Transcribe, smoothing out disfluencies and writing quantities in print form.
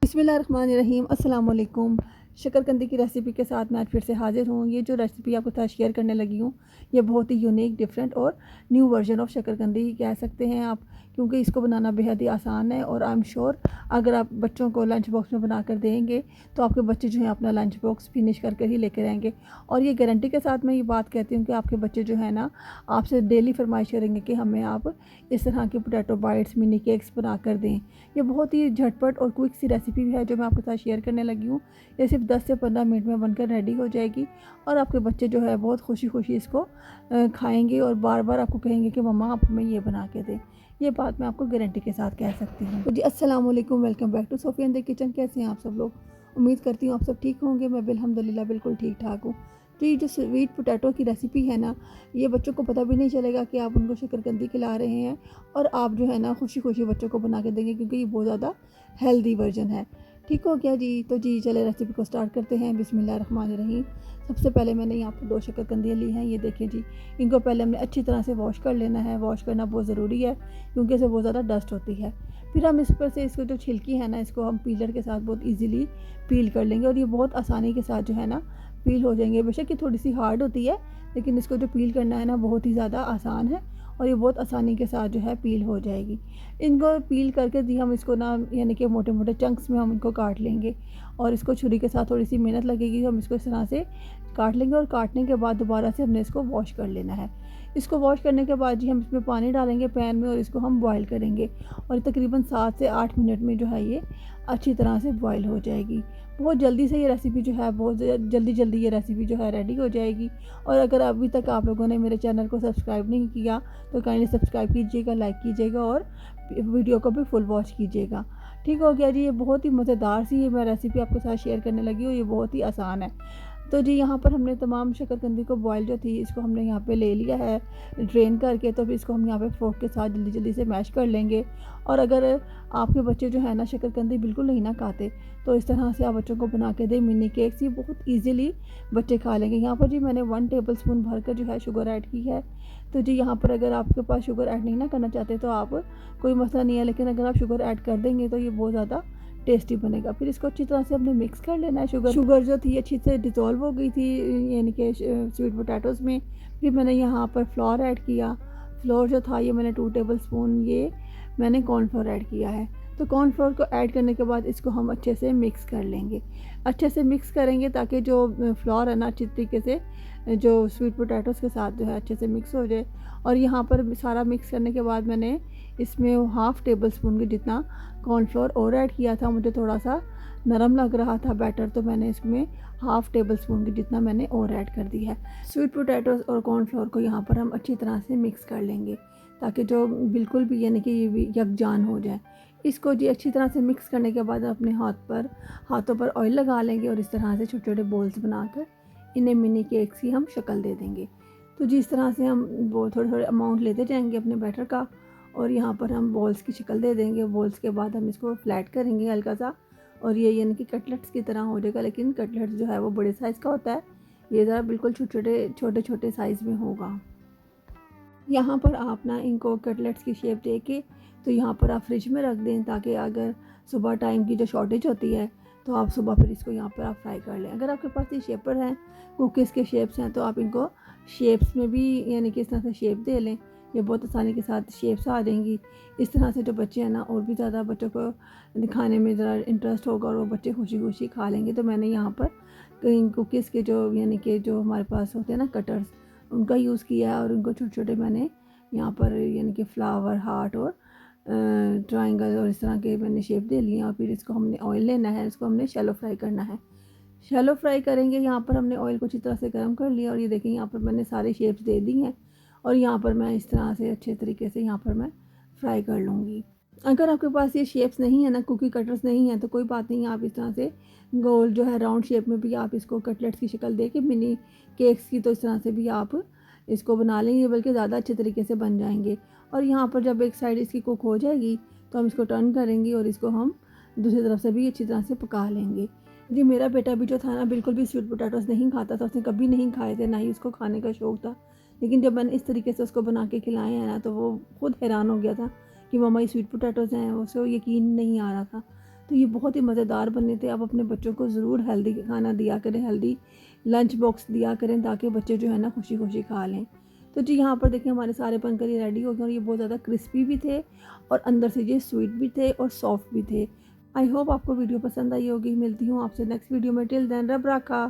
बिस्मिल्लाहिर्रहमानिर्रहीम अस्सलाम वालेकुम। शकरकंदी की रेसिपी के साथ मैं आज फिर से हाज़िर हूँ। ये जो रेसिपी आपके साथ शेयर करने लगी हूँ, ये बहुत ही यूनिक, डिफरेंट और न्यू वर्जन ऑफ शकरकंदी कह सकते हैं आप, क्योंकि इसको बनाना बेहद ही आसान है। और आई एम श्योर अगर आप बच्चों को लंच बॉक्स में बना कर देंगे तो आपके बच्चे जो हैं अपना लंच बॉक्स फिनिश करके ही लेकर आएंगे। और ये गारंटी के साथ मैं ये बात कहती हूँ कि आपके बच्चे जो है ना आपसे डेली फरमाइश करेंगे कि हमें आप इस तरह के पोटैटो बाइट्स, मिनी केक्स बना कर दें। ये बहुत ही झटपट और क्विक सी रेसिपी है जो मैं आपके साथ शेयर करने लगी हूँ। ये सिर्फ 10 से 15 मिनट में बनकर रेडी हो जाएगी और आपके बच्चे जो है बहुत खुशी खुशी इसको खाएंगे और बार बार आपको कहेंगे कि मम्मा आप हमें ये बना के दें। ये बात मैं आपको गारंटी के साथ कह सकती हूँ। तो जी अस्सलाम वालेकुम, welcome back to Sophia in the kitchen. कैसे हैं आप सब लोग? उम्मीद करती हूँ आप सब ठीक होंगे। मैं अल्हम्दुलिल्लाह बिल्कुल ठीक ठाक हूँ। तो ये जो स्वीट पोटैटो की रेसिपी है ना, ये बच्चों को पता भी नहीं चलेगा कि आप उनको शकरकंदी खिला रहे हैं और आप जो है ना खुशी खुशी बच्चों को बना के देंगे, क्योंकि ये बहुत ज़्यादा हेल्दी वर्जन है। ठीक हो गया जी? तो जी चले रेसिपी को स्टार्ट करते हैं। बिस्मिल्लाहिर्रहमानिर्रहीम। सबसे पहले मैंने यहाँ पर 2 शकरकंदियाँ ली हैं। ये देखें जी, इनको पहले हमने अच्छी तरह से वॉश कर लेना है। वॉश करना बहुत ज़रूरी है क्योंकि इससे बहुत ज़्यादा डस्ट होती है। फिर हम इस पर से इसको जो छिलकी है ना, इसको हम पीलर के साथ बहुत ईजीली पील कर लेंगे और ये बहुत आसानी के साथ जो है ना पील हो जाएंगे। बेशक ये थोड़ी सी हार्ड होती है, लेकिन इसको जो पील करना है ना बहुत ही ज़्यादा आसान है और ये बहुत आसानी के साथ जो है पील हो जाएगी। इनको पील करके दी हम इसको ना यानी कि मोटे मोटे चंक्स में हम इनको काट लेंगे और इसको छुरी के साथ थोड़ी सी मेहनत लगेगी। हम इसको इस तरह से काट लेंगे और काटने के बाद दोबारा से हमने इसको वॉश कर लेना है। इसको वॉश करने के बाद जी हम इसमें पानी डालेंगे पैन में और इसको हम बॉईल करेंगे और तकरीबन 7 से 8 मिनट में जो है ये अच्छी तरह से बॉईल हो जाएगी। बहुत जल्दी से ये रेसिपी जो है बहुत जल्दी ये रेसिपी जो है रेडी हो जाएगी। और अगर अभी तक आप लोगों ने मेरे चैनल को सब्सक्राइब नहीं किया तो काइंडली सब्सक्राइब कीजिएगा, लाइक कीजिएगा और वीडियो को भी फुल वॉच कीजिएगा। ठीक हो गया जी? ये बहुत ही मज़ेदार सी ये मैं रेसिपी आपके साथ शेयर करने लगी हूँ। ये बहुत ही आसान है। तो जी यहाँ पर हमने तमाम शकरकंदी को बॉयल जो थी इसको हमने यहाँ पे ले लिया है ड्रेन करके। तो फिर इसको हम यहाँ पे फोर्क के साथ जल्दी जल्दी से मैश कर लेंगे। और अगर आपके बच्चे जो है ना शकरकंदी बिल्कुल नहीं ना खाते तो इस तरह से आप बच्चों को बना के दें मिनी केक्स। ये बहुत ईजिली बच्चे खा लेंगे। यहाँ पर जी मैंने 1 टेबल स्पून भर कर जो है शुगर ऐड की है। तो जी यहाँ पर अगर आपके पास शुगर ऐड नहीं ना करना चाहते तो आप कोई मसला नहीं है, लेकिन अगर आप शुगर ऐड कर देंगे तो ये बहुत ज़्यादा टेस्टी बनेगा। फिर इसको अच्छी तरह से हमने मिक्स कर लेना है। शुगर जो थी अच्छी से डिज़ोल्व हो गई थी यानी कि स्वीट पोटैटोज़ में। फिर मैंने यहाँ पर फ्लोर ऐड किया। फ्लोर जो था ये मैंने 2 टेबल स्पून ये मैंने कॉर्नफ्लोर ऐड किया है। तो कॉर्नफ्लोर को ऐड करने के बाद इसको हम अच्छे से मिक्स कर लेंगे। अच्छे से मिक्स करेंगे ताकि जो फ्लोर है ना अच्छी तरीके से जो स्वीट पोटैटोज़ के साथ जो है अच्छे से मिक्स हो जाए। और यहाँ पर सारा मिक्स करने के बाद मैंने इसमें 1/2 टेबल स्पून के जितना कॉर्नफ्लोर और ऐड किया था। मुझे थोड़ा सा नरम लग रहा था बैटर, तो मैंने इसमें 1/2 टेबल स्पून के जितना मैंने और ऐड कर दी है। स्वीट पोटैटोज़ और कॉर्नफ्लोर को यहाँ पर हम अच्छी तरह से मिक्स कर लेंगे ताकि जो बिल्कुल भी यानी कि ये भी यकजान हो जाए। इसको जी अच्छी तरह से मिक्स करने के बाद अपने हाथों पर ऑयल लगा लेंगे और इस तरह से छोटे छोटे बॉल्स बनाकर इन्हें मिनी केक्स की हम शक्ल दे देंगे। तो जिस तरह से हम वो थोड़े थोड़े अमाउंट लेते जाएंगे अपने बैटर का और यहाँ पर हम बॉल्स की शक्ल दे देंगे। बॉल्स के बाद हम इसको फ्लैट करेंगे हल्का सा और ये यानी कि कटलेट्स की तरह हो जाएगा, लेकिन कटलेट्स जो है वो बड़े साइज़ का होता है, ये ज़रा बिल्कुल छोटे छोटे साइज़ में होगा। यहाँ पर आप ना इनको कटलेट्स की शेप दे के तो यहाँ पर आप फ्रिज में रख दें ताकि अगर सुबह टाइम की जो शॉर्टेज होती है तो आप सुबह फिर इसको यहाँ पर आप फ्राई कर लें। अगर आपके पास ये शेपर हैं, कुकीज़ के शेप्स हैं, तो आप इनको शेप्स में भी यानी कि इस तरह से शेप दे लें। ये बहुत आसानी के साथ शेप्स आ जाएंगी। इस तरह से जो बच्चे हैं ना और भी ज़्यादा बच्चों को खाने में ज़रा इंटरेस्ट होगा और वो बच्चे खुशी खुशी खा लेंगे। तो मैंने यहाँ पर कई कुकीज़ के जो यानी कि जो हमारे पास होते हैं ना कटर्स, उनका यूज़ किया है और उनको छोटे छोटे मैंने यहाँ पर यानी कि फ्लावर, हार्ट और ट्रायंगल और इस तरह के मैंने शेप दे लिए। और फिर इसको हमने ऑयल लेना है, इसको हमने शैलो फ्राई करना है। शैलो फ्राई करेंगे। यहाँ पर हमने ऑयल को अच्छी तरह से गर्म कर लिया और ये देखें यहाँ पर मैंने सारे शेप्स दे दी हैं और यहाँ पर मैं इस तरह से अच्छे तरीके से यहाँ पर मैं फ्राई कर लूँगी। अगर आपके पास ये शेप्स नहीं है ना, कुकी कटर्स नहीं है, तो कोई बात नहीं, आप इस तरह से गोल जो है राउंड शेप में भी आप इसको कटलेट्स की शक्ल दे के मिनी केक्स की तो इस तरह से भी आप इसको बना लेंगे, बल्कि ज़्यादा अच्छे तरीके से बन जाएंगे। और यहाँ पर जब एक साइड इसकी कुक हो जाएगी तो हम इसको टर्न करेंगे और इसको हम दूसरी तरफ से भी अच्छी तरह से पका लेंगे। जी मेरा बेटा भी जो था ना बिल्कुल भी स्वीट पोटैटोज़ नहीं खाता था, उसने कभी नहीं खाए थे, ना ही उसको खाने का शौक़ था। लेकिन जब मैंने इस तरीके से उसको बना के खिलाए हैं ना तो वो खुद हैरान हो गया था कि मम्मा ये स्वीट पोटैटोज़ हैं, उसे यकीन नहीं आ रहा था। तो ये बहुत ही मज़ेदार बने थे। आप अपने बच्चों को ज़रूर हेल्दी खाना दिया करें, हेल्दी लंच बॉक्स दिया करें, ताकि बच्चे जो है ना खुशी खुशी खा लें। तो जी यहाँ पर देखिए हमारे सारे बनकर ये रेडी हो गए और ये बहुत ज़्यादा क्रिस्पी भी थे और अंदर से ये स्वीट भी थे और सॉफ्ट भी थे। आई होप आपको वीडियो पसंद आई होगी। मिलती हूँ आपसे नेक्स्ट वीडियो में। टिल देन रब रखा।